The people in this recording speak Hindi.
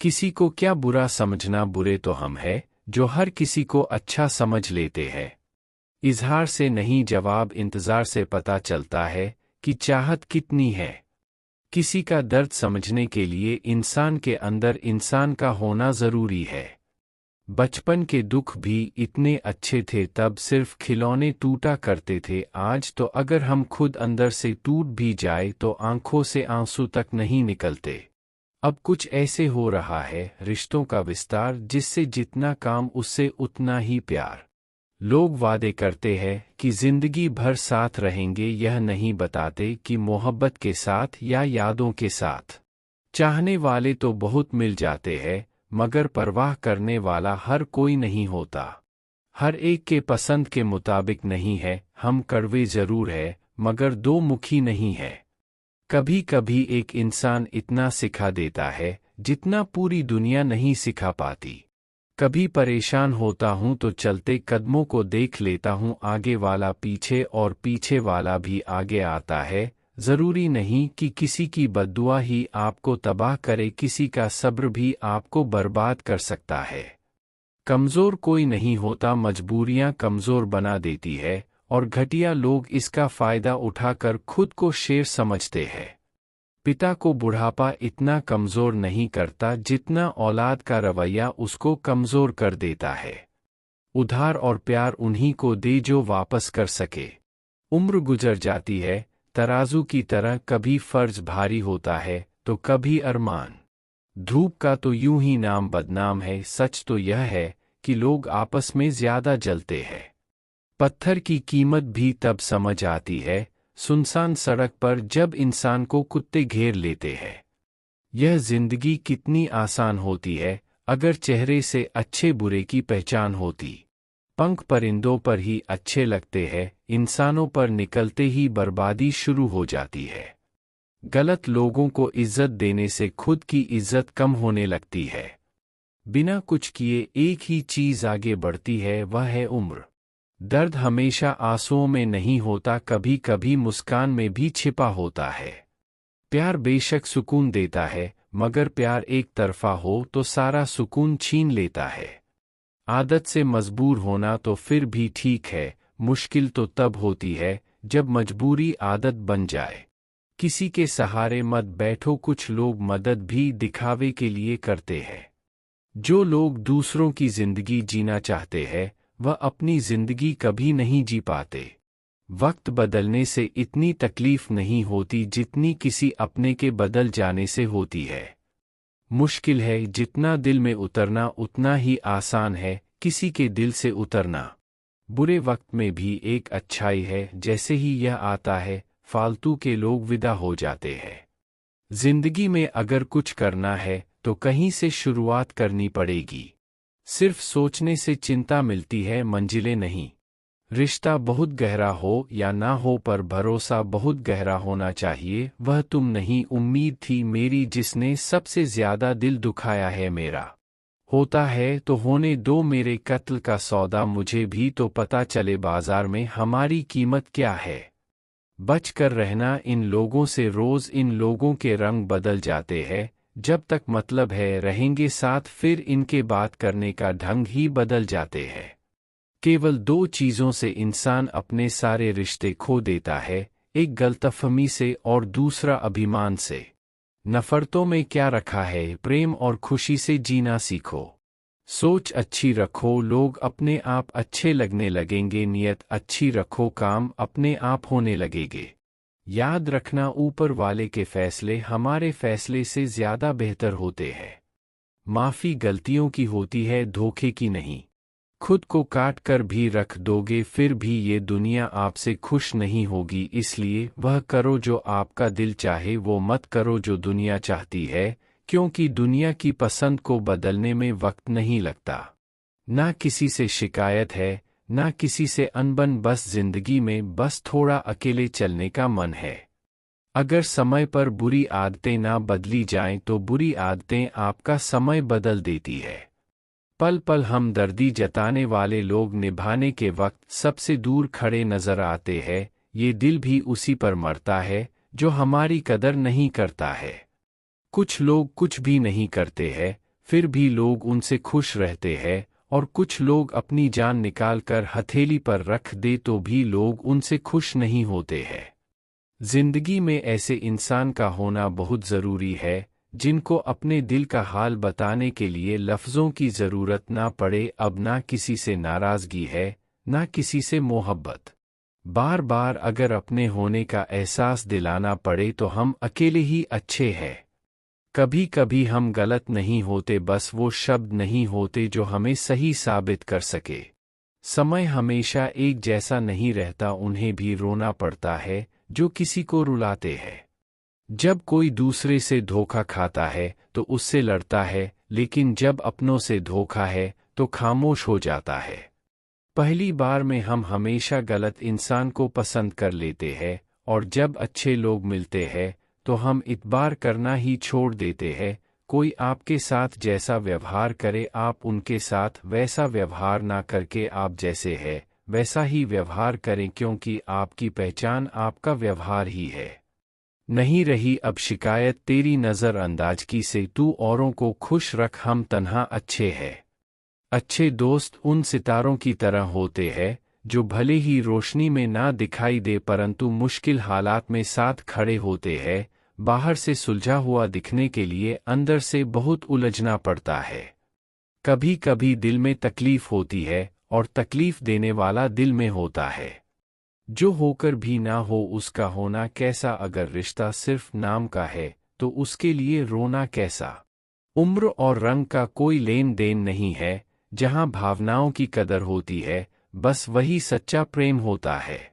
किसी को क्या बुरा समझना, बुरे तो हम हैं जो हर किसी को अच्छा समझ लेते हैं। इजहार से नहीं, जवाब इंतजार से पता चलता है कि चाहत कितनी है। किसी का दर्द समझने के लिए इंसान के अंदर इंसान का होना जरूरी है। बचपन के दुख भी इतने अच्छे थे, तब सिर्फ खिलौने टूटा करते थे। आज तो अगर हम खुद अंदर से टूट भी जाए तो आंखों से आंसू तक नहीं निकलते। अब कुछ ऐसे हो रहा है, रिश्तों का विस्तार, जिससे जितना काम उससे उतना ही प्यार। लोग वादे करते हैं कि जिंदगी भर साथ रहेंगे, यह नहीं बताते कि मोहब्बत के साथ या यादों के साथ। चाहने वाले तो बहुत मिल जाते हैं, मगर परवाह करने वाला हर कोई नहीं होता। हर एक के पसंद के मुताबिक नहीं है। हम कड़वे जरूर है, मगर दो मुखी नहीं है। कभी कभी एक इंसान इतना सिखा देता है जितना पूरी दुनिया नहीं सिखा पाती। कभी परेशान होता हूं तो चलते कदमों को देख लेता हूं, आगे वाला पीछे और पीछे वाला भी आगे आता है। जरूरी नहीं कि किसी की बद्दुआ ही आपको तबाह करे, किसी का सब्र भी आपको बर्बाद कर सकता है। कमजोर कोई नहीं होता, मजबूरियां कमजोर बना देती है, और घटिया लोग इसका फायदा उठाकर खुद को शेर समझते हैं। पिता को बुढ़ापा इतना कमजोर नहीं करता जितना औलाद का रवैया उसको कमजोर कर देता है। उधार और प्यार उन्हीं को दे जो वापस कर सके। उम्र गुजर जाती है तराजू की तरह, कभी फर्ज भारी होता है तो कभी अरमान। धूप का तो यूं ही नाम बदनाम है, सच तो यह है कि लोग आपस में ज्यादा जलते हैं। पत्थर की कीमत भी तब समझ आती है सुनसान सड़क पर, जब इंसान को कुत्ते घेर लेते हैं। यह जिंदगी कितनी आसान होती है अगर चेहरे से अच्छे बुरे की पहचान होती। पंख परिंदों पर ही अच्छे लगते हैं, इंसानों पर निकलते ही बर्बादी शुरू हो जाती है। गलत लोगों को इज्जत देने से खुद की इज्जत कम होने लगती है। बिना कुछ किए एक ही चीज आगे बढ़ती है, वह है उम्र। दर्द हमेशा आंसुओं में नहीं होता, कभी कभी मुस्कान में भी छिपा होता है। प्यार बेशक सुकून देता है, मगर प्यार एक तरफा हो तो सारा सुकून छीन लेता है। आदत से मजबूर होना तो फिर भी ठीक है, मुश्किल तो तब होती है जब मजबूरी आदत बन जाए। किसी के सहारे मत बैठो, कुछ लोग मदद भी दिखावे के लिए करते हैं। जो लोग दूसरों की जिंदगी जीना चाहते हैं वह अपनी जिंदगी कभी नहीं जी पाते। वक्त बदलने से इतनी तकलीफ नहीं होती जितनी किसी अपने के बदल जाने से होती है। मुश्किल है जितना दिल में उतरना उतना ही आसान है किसी के दिल से उतरना। बुरे वक्त में भी एक अच्छाई है, जैसे ही यह आता है फालतू के लोग विदा हो जाते हैं। जिंदगी में अगर कुछ करना है तो कहीं से शुरुआत करनी पड़ेगी। सिर्फ सोचने से चिंता मिलती है, मंजिलें नहीं। रिश्ता बहुत गहरा हो या ना हो, पर भरोसा बहुत गहरा होना चाहिए। वह तुम नहीं, उम्मीद थी मेरी जिसने सबसे ज्यादा दिल दुखाया है मेरा। होता है तो होने दो मेरे कत्ल का सौदा, मुझे भी तो पता चले बाजार में हमारी कीमत क्या है। बच कर रहना इन लोगों से, रोज इन लोगों के रंग बदल जाते हैं। जब तक मतलब है रहेंगे साथ, फिर इनके बात करने का ढंग ही बदल जाते हैं। केवल दो चीजों से इंसान अपने सारे रिश्ते खो देता है, एक गलतफहमी से और दूसरा अभिमान से। नफरतों में क्या रखा है, प्रेम और खुशी से जीना सीखो। सोच अच्छी रखो, लोग अपने आप अच्छे लगने लगेंगे। नियत अच्छी रखो, काम अपने आप होने लगेंगे। याद रखना, ऊपर वाले के फैसले हमारे फैसले से ज्यादा बेहतर होते हैं। माफी गलतियों की होती है, धोखे की नहीं। खुद को काट कर भी रख दोगे फिर भी ये दुनिया आपसे खुश नहीं होगी, इसलिए वह करो जो आपका दिल चाहे, वो मत करो जो दुनिया चाहती है, क्योंकि दुनिया की पसंद को बदलने में वक्त नहीं लगता। ना किसी से शिकायत है, ना किसी से अनबन, बस जिंदगी में बस थोड़ा अकेले चलने का मन है। अगर समय पर बुरी आदतें ना बदली जाएं तो बुरी आदतें आपका समय बदल देती है। पल पल हमदर्दी जताने वाले लोग निभाने के वक्त सबसे दूर खड़े नजर आते हैं। ये दिल भी उसी पर मरता है जो हमारी कदर नहीं करता है। कुछ लोग कुछ भी नहीं करते हैं, फिर भी लोग उनसे खुश रहते हैं, और कुछ लोग अपनी जान निकाल कर हथेली पर रख दे तो भी लोग उनसे खुश नहीं होते हैं। जिंदगी में ऐसे इंसान का होना बहुत ज़रूरी है जिनको अपने दिल का हाल बताने के लिए लफ्ज़ों की ज़रूरत ना पड़े। अब ना किसी से नाराज़गी है, ना किसी से मोहब्बत। बार बार अगर अपने होने का एहसास दिलाना पड़े तो हम अकेले ही अच्छे हैं। कभी कभी हम गलत नहीं होते, बस वो शब्द नहीं होते जो हमें सही साबित कर सके। समय हमेशा एक जैसा नहीं रहता, उन्हें भी रोना पड़ता है जो किसी को रुलाते हैं। जब कोई दूसरे से धोखा खाता है तो उससे लड़ता है, लेकिन जब अपनों से धोखा है तो खामोश हो जाता है। पहली बार में हम हमेशा गलत इंसान को पसंद कर लेते हैं, और जब अच्छे लोग मिलते हैं तो हम इतबार करना ही छोड़ देते हैं। कोई आपके साथ जैसा व्यवहार करे, आप उनके साथ वैसा व्यवहार ना करके आप जैसे है वैसा ही व्यवहार करें, क्योंकि आपकी पहचान आपका व्यवहार ही है। नहीं रही अब शिकायत तेरी नज़रअंदाजगी से, तू औरों को खुश रख, हम तन्हा अच्छे हैं। अच्छे दोस्त उन सितारों की तरह होते हैं जो भले ही रोशनी में ना दिखाई दे परंतु मुश्किल हालात में साथ खड़े होते हैं। बाहर से सुलझा हुआ दिखने के लिए अंदर से बहुत उलझना पड़ता है। कभी कभी दिल में तकलीफ होती है और तकलीफ देने वाला दिल में होता है। जो होकर भी ना हो उसका होना कैसा, अगर रिश्ता सिर्फ नाम का है तो उसके लिए रोना कैसा। उम्र और रंग का कोई लेन देन नहीं है, जहां भावनाओं की कदर होती है बस वही सच्चा प्रेम होता है।